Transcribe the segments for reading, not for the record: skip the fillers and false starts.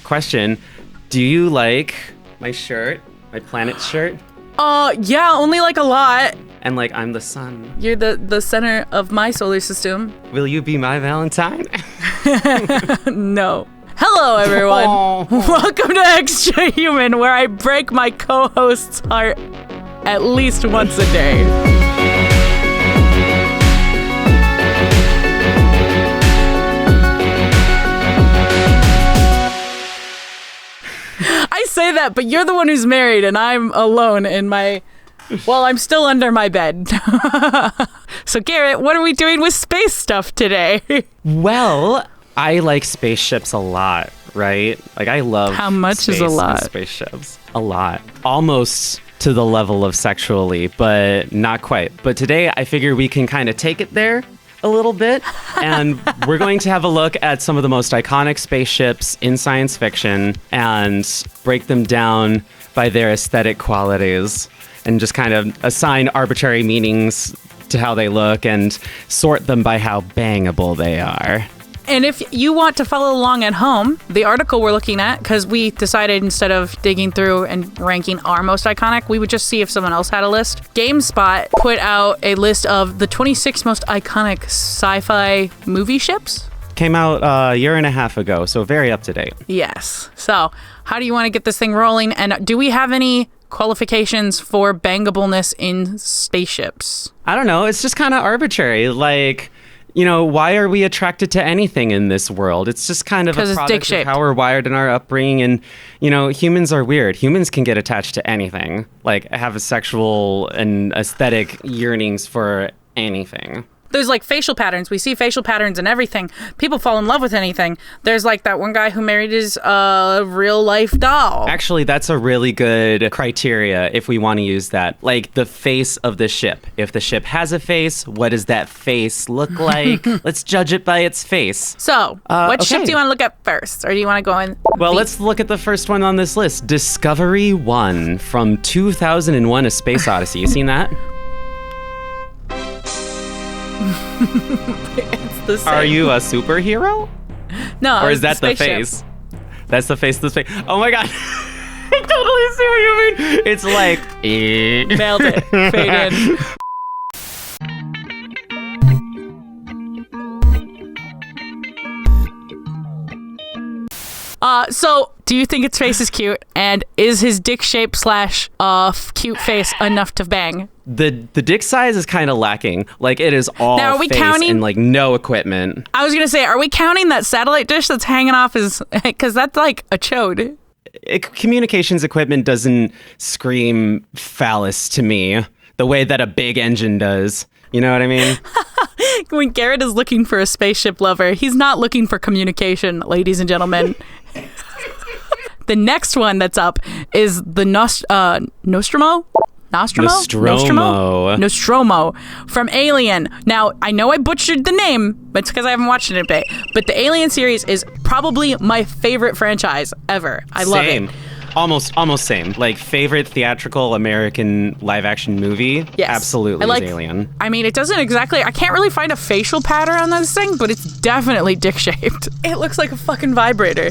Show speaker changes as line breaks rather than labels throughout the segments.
question. Do you like my shirt? My planet shirt?
Yeah, only like a lot.
And like, I'm the sun.
You're the center of my solar system.
Will you be my Valentine?
No. Hello, everyone. Welcome to Extra Human, where I break my co-host's heart at least once a day. I say that, but you're the one who's married, and I'm alone in my... Well, I'm still under my bed. So, Garrett, what are we doing with space stuff today?
Well, I like spaceships a lot, right? Like, I love
How much
space
is a lot?
and spaceships. A lot. Almost to the level of sexually, but not quite. But today, I figure we can kind of take it there a little bit, and we're going to have a look at some of the most iconic spaceships in science fiction and break them down by their aesthetic qualities and just kind of assign arbitrary meanings to how they look and sort them by how bangable they are.
And if you want to follow along at home, the article we're looking at, because we decided instead of digging through and ranking our most iconic, we would just see if someone else had a list. GameSpot put out a list of the 26 most iconic sci-fi movie ships.
Came out a year and a half ago, so very up to date.
Yes. So how do you want to get this thing rolling? And do we have any qualifications for bangableness in spaceships?
I don't know. It's just kind of arbitrary. Like... You know, why are we attracted to anything in this world? It's just kind of a product of how we're wired in our upbringing. And, you know, humans are weird. Humans can get attached to anything, like have a sexual and aesthetic yearnings for anything.
There's like facial patterns. We see facial patterns in everything. People fall in love with anything. There's like that one guy who married his real life doll.
Actually, that's a really good criteria if we want to use that. Like the face of the ship. If the ship has a face, what does that face look like? Let's judge it by its face.
So, what ship do you want to look at first? Or do you want to go in?
Well, let's look at the first one on this list. Discovery 1 from 2001: A Space Odyssey. You seen that?
It's the same.
Are you a superhero?
No.
Or is that the face? That's the face of the space. Oh my god. I totally see what you mean. It's like...
Nailed it. Fade in. So, do you think its face is cute? And is his dick shape / cute face enough to bang?
The dick size is kind of lacking. Like, it is all
now, are we
face
counting?
and, like, no equipment.
I was going to say, are we counting that satellite dish that's hanging off his... Because that's like a chode.
Communications equipment doesn't scream phallus to me the way that a big engine does. You know what I mean?
When Garrett is looking for a spaceship lover, he's not looking for communication, ladies and gentlemen. The next one that's up is the Nostromo from Alien. Now, I know I butchered the name, but it's because I haven't watched it in a bit. But the Alien series is probably my favorite franchise ever. I love it.
Almost same. Like, favorite theatrical American live-action movie?
Yes.
Absolutely is Alien.
I mean, it doesn't exactly... I can't really find a facial pattern on this thing, but it's definitely dick-shaped. It looks like a fucking vibrator.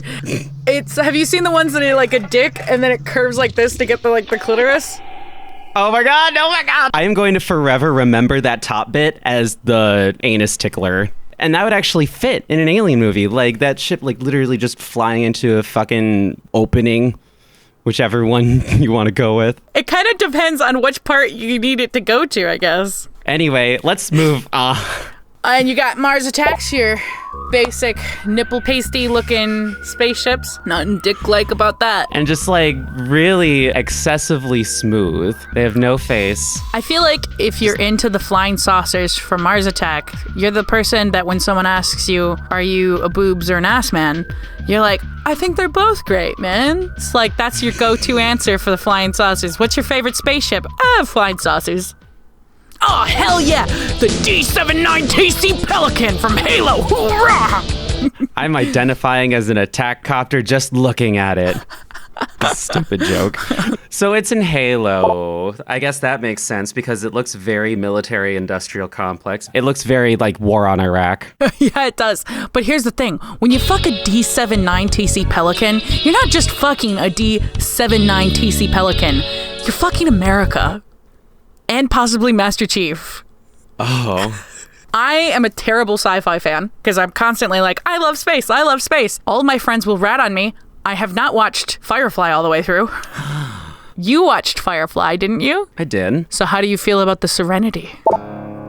Have you seen the ones that are like a dick, and then it curves like this to get the clitoris?
Oh my god, oh my god! I am going to forever remember that top bit as the anus tickler. And that would actually fit in an Alien movie. Like, that ship, like, literally just flying into a fucking opening... Whichever one you want to go with.
It kind of depends on which part you need it to go to, I guess.
Anyway, let's move on.
And you got Mars Attacks, your basic nipple pasty looking spaceships. Nothing dick-like about that.
And just like really excessively smooth. They have no face.
I feel like if you're into the flying saucers from Mars Attack, you're the person that when someone asks you, are you a boobs or an ass man? You're like, I think they're both great, man. It's like, that's your go-to answer for the flying saucers. What's your favorite spaceship? Flying saucers. Oh, hell yeah! The D-79TC Pelican from Halo! Hoorah!
I'm identifying as an attack copter just looking at it. Stupid joke. So it's in Halo. I guess that makes sense because it looks very military industrial complex. It looks very like war on Iraq.
Yeah, it does. But here's the thing. When you fuck a D79 TC Pelican, you're not just fucking a D79 TC Pelican. You're fucking America. And possibly Master Chief.
Oh.
I am a terrible sci-fi fan because I'm constantly like, I love space. I love space. All of my friends will rat on me. I have not watched Firefly all the way through. You watched Firefly, didn't you?
I did.
So how do you feel about the Serenity?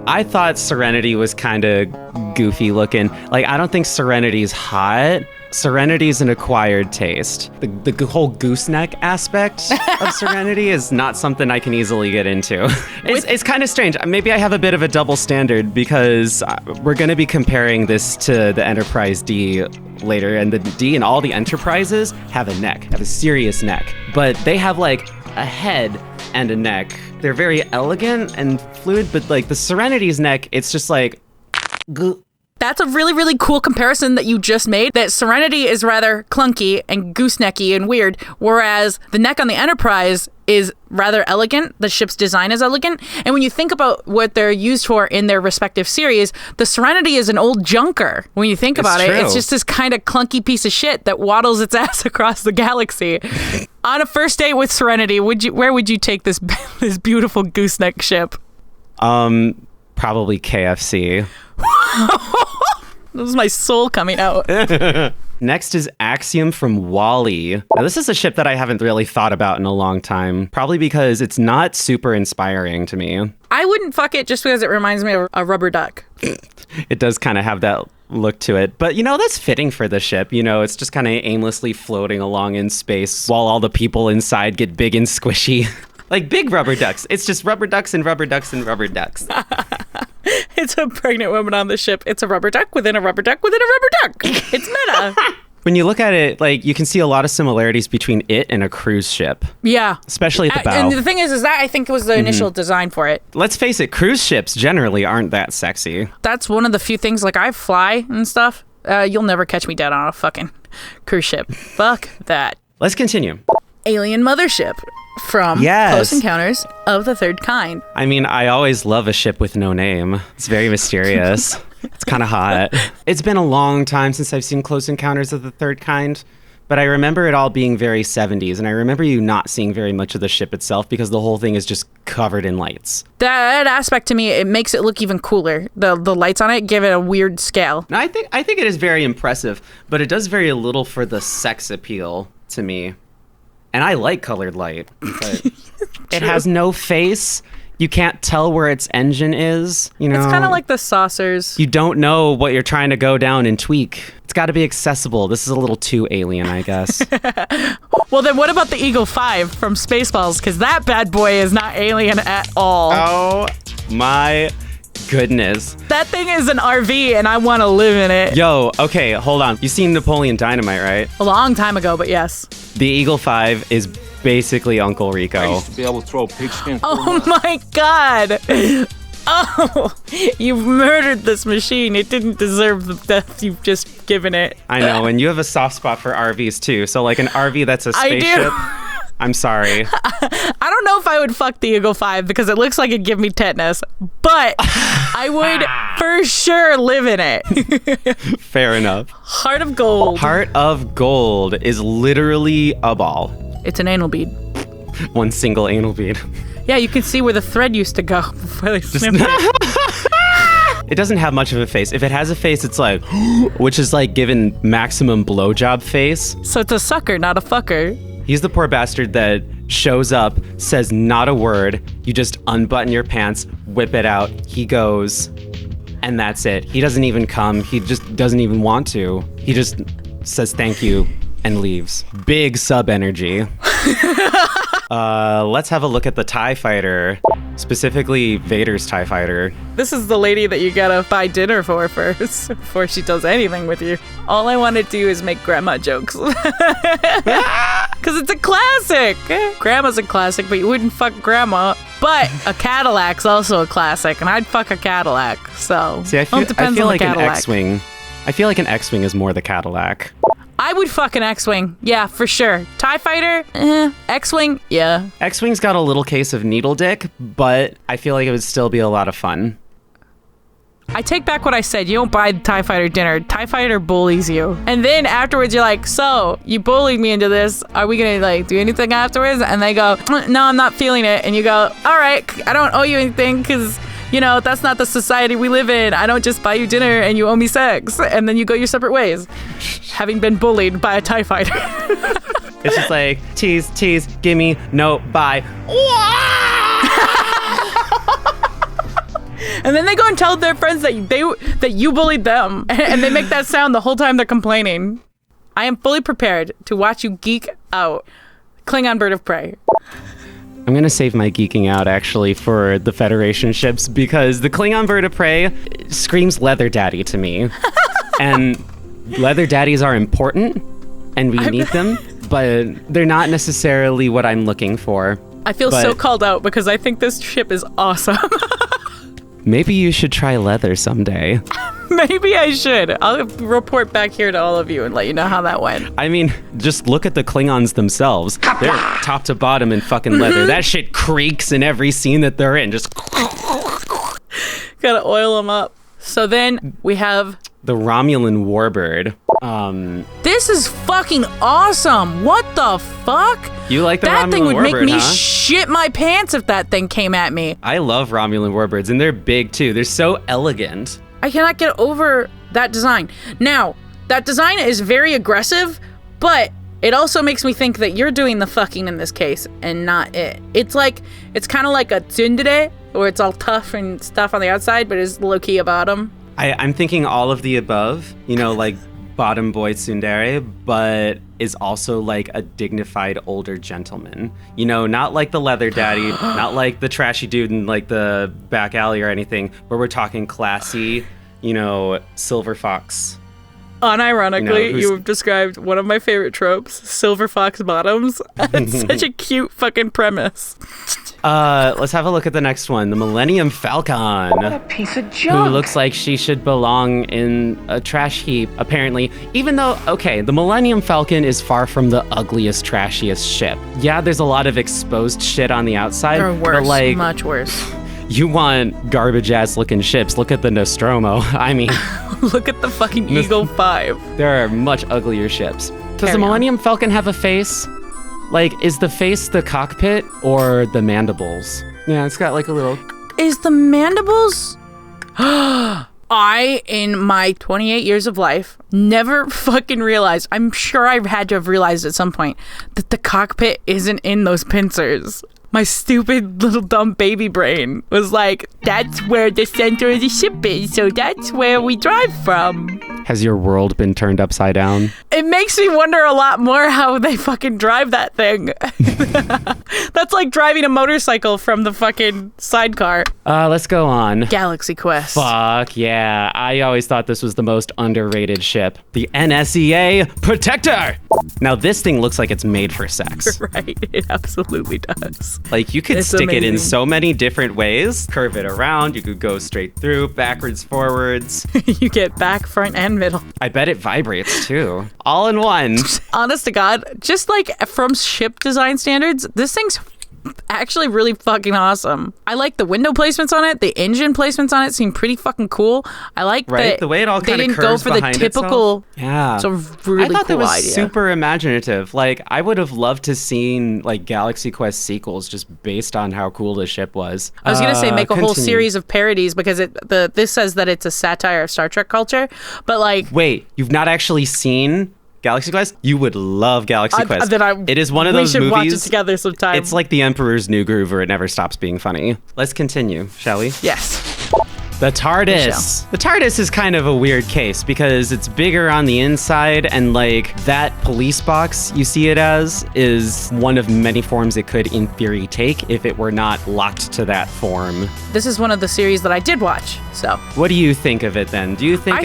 I thought Serenity was kind of goofy looking. Like, I don't think Serenity's hot. Serenity's an acquired taste. The whole gooseneck aspect of Serenity is not something I can easily get into. It's kind of strange. Maybe I have a bit of a double standard because we're going to be comparing this to the Enterprise D later, and the D and all the Enterprises have a serious neck, but they have like a head and a neck. They're very elegant and fluid, but like the Serenity's neck, it's just like...
That's a really, really cool comparison that you just made, that Serenity is rather clunky and goosenecky and weird, whereas the neck on the Enterprise is rather elegant. The ship's design is elegant. And when you think about what they're used for in their respective series, the Serenity is an old junker. When you think about it, it's just this kind of clunky piece of shit that waddles its ass across the galaxy. On a first date with Serenity, where would you take this beautiful gooseneck ship?
Probably KFC.
This is my soul coming out.
Next is Axiom from Wall-E. Now, this is a ship that I haven't really thought about in a long time, probably because it's not super inspiring to me.
I wouldn't fuck it just because it reminds me of a rubber duck.
It does kind of have that look to it, but that's fitting for the ship. It's just kind of aimlessly floating along in space while all the people inside get big and squishy. Like big rubber ducks. It's just rubber ducks and rubber ducks and rubber ducks.
It's a pregnant woman on the ship. It's a rubber duck within a rubber duck within a rubber duck. It's meta.
When you look at it, like, you can see a lot of similarities between it and a cruise ship.
Yeah.
Especially at the bow.
And the thing is that I think was the initial design for it.
Let's face it, cruise ships generally aren't that sexy.
That's one of the few things, like, I fly and stuff. You'll never catch me dead on a fucking cruise ship. Fuck that.
Let's continue.
Alien Mothership from Close Encounters of the Third Kind.
I mean, I always love a ship with no name. It's very mysterious. It's kind of hot. It's been a long time since I've seen Close Encounters of the Third Kind, but I remember it all being very 70s, and I remember you not seeing very much of the ship itself because the whole thing is just covered in lights.
That aspect to me, it makes it look even cooler. The lights on it give it a weird scale.
No, I think it is very impressive, but it does very little for the sex appeal to me. And I like colored light, but it has no face. You can't tell where its engine is.
It's kind of like the saucers.
You don't know what you're trying to go down and tweak. It's got to be accessible. This is a little too alien, I guess.
Well, then what about the Eagle 5 from Spaceballs? Because that bad boy is not alien at all.
Oh, my goodness.
That thing is an RV, and I want to live in it.
Yo, okay, hold on. You've seen Napoleon Dynamite, right?
A long time ago, but yes.
The Eagle 5 is basically Uncle Rico.
I used to be able to throw pigskin.
Oh my god. Oh, you've murdered this machine. It didn't deserve the death you've just given it.
I know, and you have a soft spot for RVs too. So like an RV that's a spaceship. I'm sorry.
I don't know if I would fuck the Eagle 5 because it looks like it'd give me tetanus, but I would for sure live in it.
Fair enough.
Heart of Gold.
Heart of Gold is literally a ball.
It's an anal bead.
One single anal bead.
Yeah, you can see where the thread used to go before they snipped it.
It doesn't have much of a face. If it has a face, it's like, which is like given maximum blowjob face.
So it's a sucker, not a fucker.
He's the poor bastard that shows up, says not a word. You just unbutton your pants, whip it out. He goes, and that's it. He doesn't even come. He just doesn't even want to. He just says thank you and leaves. Big sub energy. Let's have a look at the TIE Fighter, specifically Vader's TIE Fighter.
This is the lady that you gotta buy dinner for first, before she does anything with you. All I want to do is make grandma jokes. Because it's a classic. Grandma's a classic, but you wouldn't fuck grandma. But a Cadillac's also a classic, and I'd fuck a Cadillac, so
See, I feel
it depends
like
on the
an
Cadillac.
X-Wing I feel like an X-Wing is more the Cadillac.
I would fuck an X-Wing. Yeah, for sure. TIE Fighter? X-Wing? Yeah.
X-Wing's got a little case of needle dick, but I feel like it would still be a lot of fun.
I take back what I said. You don't buy the TIE Fighter dinner. TIE Fighter bullies you. And then afterwards, you're like, so, you bullied me into this. Are we going to, like, do anything afterwards? And they go, no, I'm not feeling it. And you go, all right, I don't owe you anything because, you know, that's not the society we live in. I don't just buy you dinner and you owe me sex. And then you go your separate ways, having been bullied by a TIE Fighter.
It's just like, tease, gimme, no, bye.
And then they go and tell their friends that you bullied them. And they make that sound the whole time they're complaining. I am fully prepared to watch you geek out. Klingon Bird of Prey.
I'm going to save my geeking out, actually, for the Federation ships, because the Klingon Bird of Prey screams leather daddy to me. And leather daddies are important, and we need them, but they're not necessarily what I'm looking for.
I feel so called out because I think this ship is awesome.
Maybe you should try leather someday.
Maybe I should. I'll report back here to all of you and let you know how that went.
I mean, just look at the Klingons themselves. They're top to bottom in fucking leather. That shit creaks in every scene that they're in. Just
gotta oil them up. So then we have
the Romulan warbird.
This is fucking awesome. What the fuck?
You like the Romulan warbird,
That thing would make me
huh?
shit my pants if that thing came at me.
I love Romulan warbirds, and they're big too. They're so elegant.
I cannot get over that design. Now, that design is very aggressive, but it also makes me think that you're doing the fucking in this case and not it. It's kind of like a tsundere, where it's all tough and stuff on the outside, but it's low-key a bottom.
I'm thinking all of the above, you know, like bottom boy tsundere, but is also like a dignified older gentleman. You know, not like the leather daddy, not like the trashy dude in like the back alley or anything, but we're talking classy, you know, silver fox.
Unironically, you have described one of my favorite tropes, silver fox bottoms. It's such a cute fucking premise.
Let's have a look at the next one. The Millennium Falcon.
What a piece of junk.
Who looks like she should belong in a trash heap, apparently. Even though, okay, the Millennium Falcon is far from the ugliest, trashiest ship. Yeah, there's a lot of exposed shit on the outside.
Or worse,
but like,
much worse.
You want garbage-ass looking ships. Look at the Nostromo. I mean...
Look at the fucking Eagle 5.
There are much uglier ships. Does the Millennium Falcon have a face? Like, is the face the cockpit or the mandibles? Yeah, it's got like a little...
Is the mandibles? I, in my 28 years of life, never fucking realized, I'm sure I've had to have realized at some point, that the cockpit isn't in those pincers. My stupid little dumb baby brain was like, that's where the center of the ship is, so that's where we drive from.
Has your world been turned upside down?
It makes me wonder a lot more how they fucking drive that thing. That's like driving a motorcycle from the fucking sidecar.
Let's go on.
Galaxy Quest.
Fuck yeah. I always thought this was the most underrated ship. The NSEA Protector! Now this thing looks like it's made for sex.
Right, it absolutely does.
Like you could stick it in so many different ways. Curve it around, you could go straight through, backwards, forwards.
You get back, front, and middle.
I bet it vibrates too. All in one.
Honest to God, just like from ship design standards, this thing's actually really fucking awesome. I like the window placements on it. The engine placements on it seem pretty fucking cool. I like that
the way it all kind of
didn't go for the typical.
Itself. Yeah,
it's a really
I thought
cool
that was
idea.
Super imaginative. Like I would have loved to seen like Galaxy Quest sequels just based on how cool the ship was.
I was gonna say make a whole series of parodies because this says that it's a satire of Star Trek culture, but like
wait, you've not actually seen Galaxy Quest? You would love Galaxy Quest. It is one of those movies.
We should watch it together sometime.
It's like The Emperor's New Groove, where it never stops being funny. Let's continue, shall we?
Yes.
The TARDIS. The TARDIS is kind of a weird case because it's bigger on the inside, and like that police box you see it as is one of many forms it could in theory take if it were not locked to that form.
This is one of the series that I did watch, so.
What do you think of it then? Do you think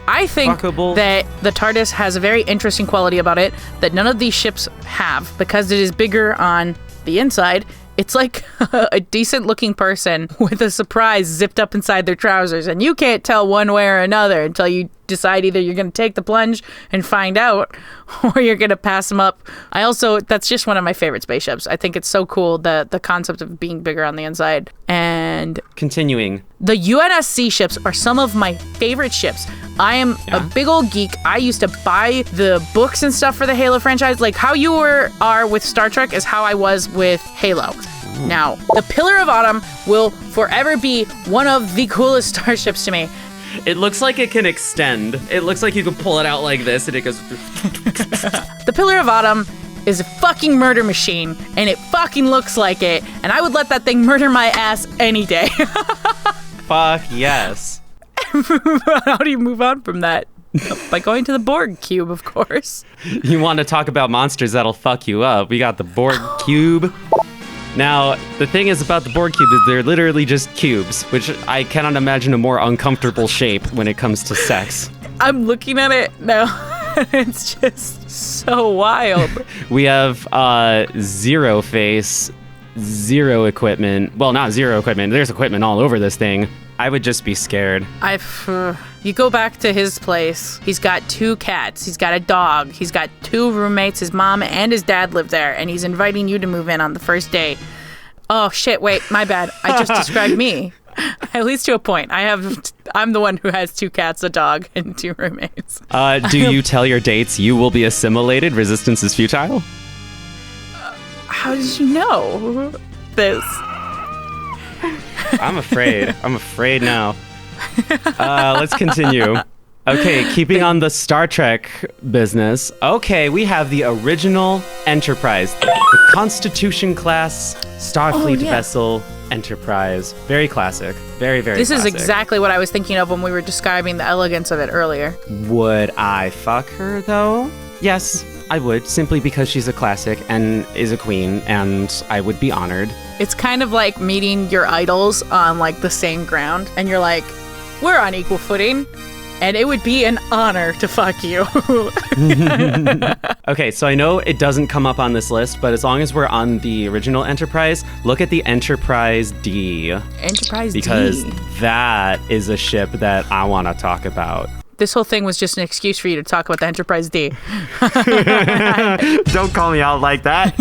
I think
fuckable?
That the TARDIS has a very interesting quality about it that none of these ships have because it is bigger on the inside It's like a decent looking person with a surprise zipped up inside their trousers, and you can't tell one way or another until you decide either you're going to take the plunge and find out, or you're going to pass them up. That's just one of my favorite spaceships. I think it's so cool, the concept of being bigger on the inside. And
continuing,
the UNSC ships are some of my favorite ships. I am a big old geek. I used to buy the books and stuff for the Halo franchise. Like how you are with Star Trek is how I was with Halo. Now, the Pillar of Autumn will forever be one of the coolest starships to me.
It looks like it can extend. It looks like you can pull it out like this and it goes...
The Pillar of Autumn is a fucking murder machine, and it fucking looks like it, and I would let that thing murder my ass any day.
Fuck yes.
How do you move on from that? By going to the Borg cube, of course.
You want to talk about monsters that'll fuck you up. We got the Borg cube. Now, the thing is about the Borg cube is they're literally just cubes, which I cannot imagine a more uncomfortable shape when it comes to sex.
I'm looking at it now. It's just so wild.
We have zero face, zero equipment. Well, not zero equipment. There's equipment all over this thing. I would just be scared.
You go back to his place. He's got 2 cats. He's got a dog. He's got 2 roommates. His mom and his dad live there, and he's inviting you to move in on the first day. Oh, shit, wait, my bad. I just described me. At least to a point. I'm the one who has 2 cats, a dog, and 2 roommates.
Do you tell your dates you will be assimilated? Resistance is futile?
How did you know this?
I'm afraid. I'm afraid now. Let's continue. Okay, keeping on the Star Trek business. Okay, we have the original Enterprise, the Constitution class Starfleet vessel Enterprise. Very classic. Very, very
This
classic.
is exactly what I was thinking of when we were describing the elegance of it earlier.
Would I fuck her, though? Yes, I would, simply because she's a classic and is a queen, and I would be honored.
It's kind of like meeting your idols on like the same ground, and you're like, we're on equal footing, and it would be an honor to fuck you.
Okay, so I know it doesn't come up on this list, but as long as we're on the original Enterprise, look at the Enterprise D.
Enterprise
because
D.
that is a ship that I want to talk about.
This whole thing was just an excuse for you to talk about the Enterprise D.
Don't call me out like that.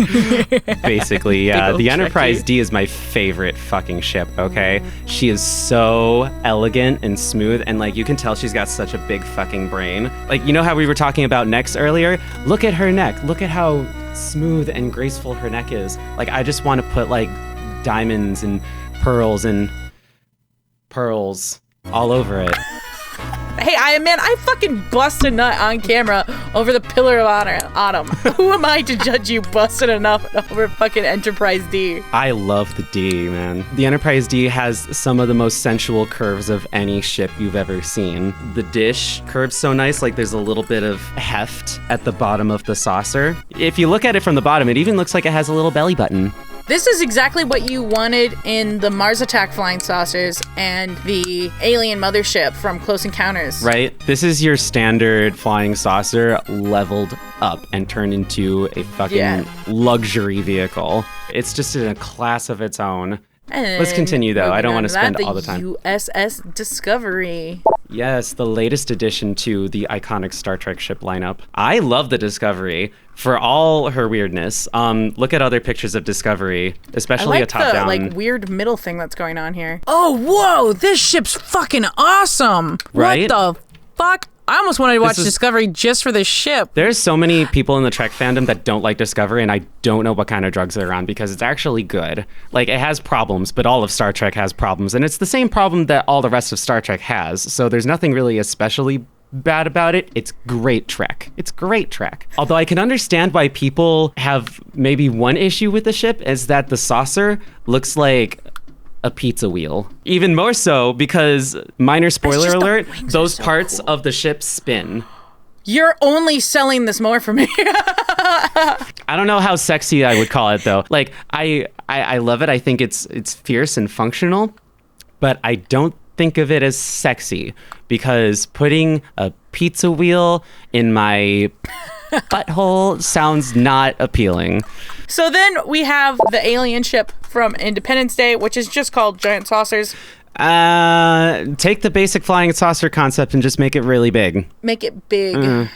Basically, yeah. The Enterprise D is my favorite fucking ship, okay? She is so elegant and smooth, and like you can tell she's got such a big fucking brain. Like, you know how we were talking about necks earlier? Look at her neck. Look at how smooth and graceful her neck is. Like, I just want to put like diamonds and pearls all over it.
Hey, I fucking bust a nut on camera over the Pillar of Autumn. Who am I to judge you busting a nut over fucking Enterprise D?
I love the D, man. The Enterprise D has some of the most sensual curves of any ship you've ever seen. The dish curves so nice, like there's a little bit of heft at the bottom of the saucer. If you look at it from the bottom, it even looks like it has a little belly button.
This is exactly what you wanted in the Mars Attack flying saucers and the alien mothership from Close Encounters.
Right? This is your standard flying saucer leveled up and turned into a fucking luxury vehicle. It's just in a class of its own.
And
let's continue, though. I don't want to spend all the time.
USS Discovery.
Yes, the latest addition to the iconic Star Trek ship lineup. I love the Discovery for all her weirdness. Look at other pictures of Discovery, especially a top-down.
I like the weird middle thing that's going on here. Oh, whoa! This ship's fucking awesome!
Right?
What the fuck? I almost wanted to watch Discovery just for this ship.
There's so many people in the Trek fandom that don't like Discovery, and I don't know what kind of drugs they're on because it's actually good. Like, it has problems, but all of Star Trek has problems, and it's the same problem that all the rest of Star Trek has, so there's nothing really especially bad about it. It's great Trek. It's great Trek. Although I can understand why people have maybe one issue with the ship is that the saucer looks like a pizza wheel. Even more so because, minor spoiler alert, those parts cool. of the ship spin.
You're only selling this more for me.
I don't know how sexy I would call it though. Like I love it. I think it's fierce and functional, but I don't think of it as sexy because putting a pizza wheel in my Butthole sounds not appealing.
So then we have the alien ship from Independence Day, which is just called Giant Saucers.
Take the basic flying saucer concept and just make it really big.
Make it big.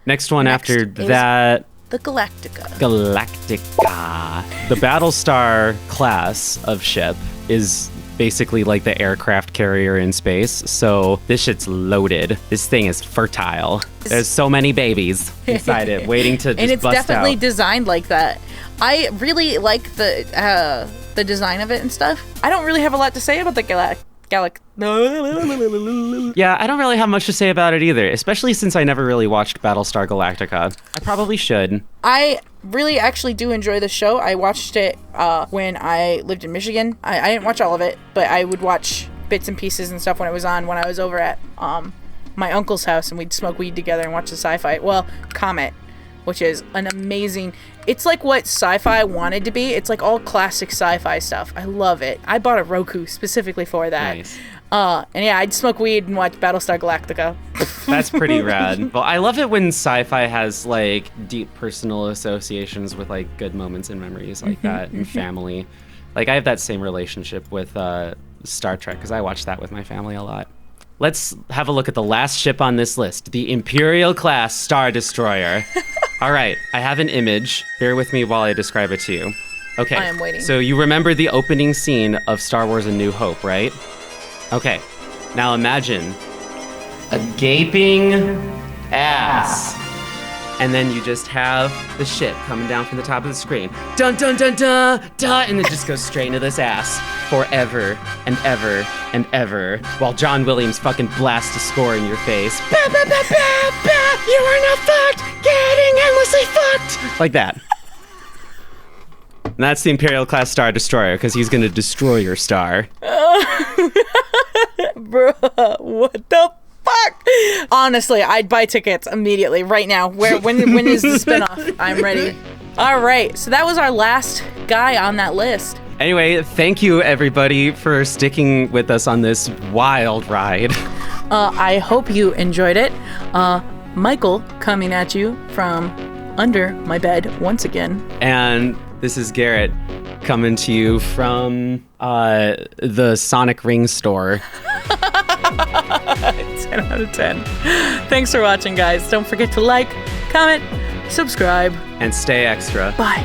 Next one
Next
after
is
that.
The Galactica.
Galactica. The Battlestar class of ship is basically like the aircraft carrier in space. So this shit's loaded. This thing is fertile. There's so many babies inside it waiting to just
and it's
bust
definitely
out.
designed like that. I really like the design of it and stuff. I don't really have a lot to say about the
Yeah, I don't really have much to say about it either, especially since I never really watched Battlestar Galactica. I probably should.
I really actually do enjoy the show. I watched it when I lived in Michigan. I didn't watch all of it, but I would watch bits and pieces and stuff when it was on when I was over at my uncle's house, and we'd smoke weed together and watch the sci-fi. Well, Comet, which is an amazing... It's like what sci-fi wanted to be. It's like all classic sci-fi stuff. I love it. I bought a Roku specifically for that.
Nice.
And yeah, I'd smoke weed and watch Battlestar Galactica.
That's pretty rad. Well, I love it when sci-fi has like deep personal associations with like good moments and memories like that and family. Like I have that same relationship with Star Trek because I watch that with my family a lot. Let's have a look at the last ship on this list, the Imperial class Star Destroyer. All right, I have an image. Bear with me while I describe it to you. Okay.
I am waiting.
So you remember the opening scene of Star Wars: A New Hope, right? Okay. Now imagine a gaping ass. And then you just have the ship coming down from the top of the screen. Dun, dun, dun, dun, dun. And it just goes straight into this ass forever and ever and ever. While John Williams fucking blasts a score in your face. Ba, ba, ba, ba, ba. You are not fucked. Getting endlessly fucked. Like that. And that's the Imperial class Star Destroyer because he's going to destroy your star.
Bruh, what the fuck? Honestly, I'd buy tickets immediately, right now. When is the spinoff? I'm ready. All right, so that was our last guy on that list.
Anyway, thank you everybody for sticking with us on this wild ride.
I hope you enjoyed it. Michael coming at you from under my bed once again.
And this is Garrett coming to you from the Sonic Ring store.
10 out of 10. Thanks for watching, guys. Don't forget to like, comment, subscribe.
And stay extra.
Bye.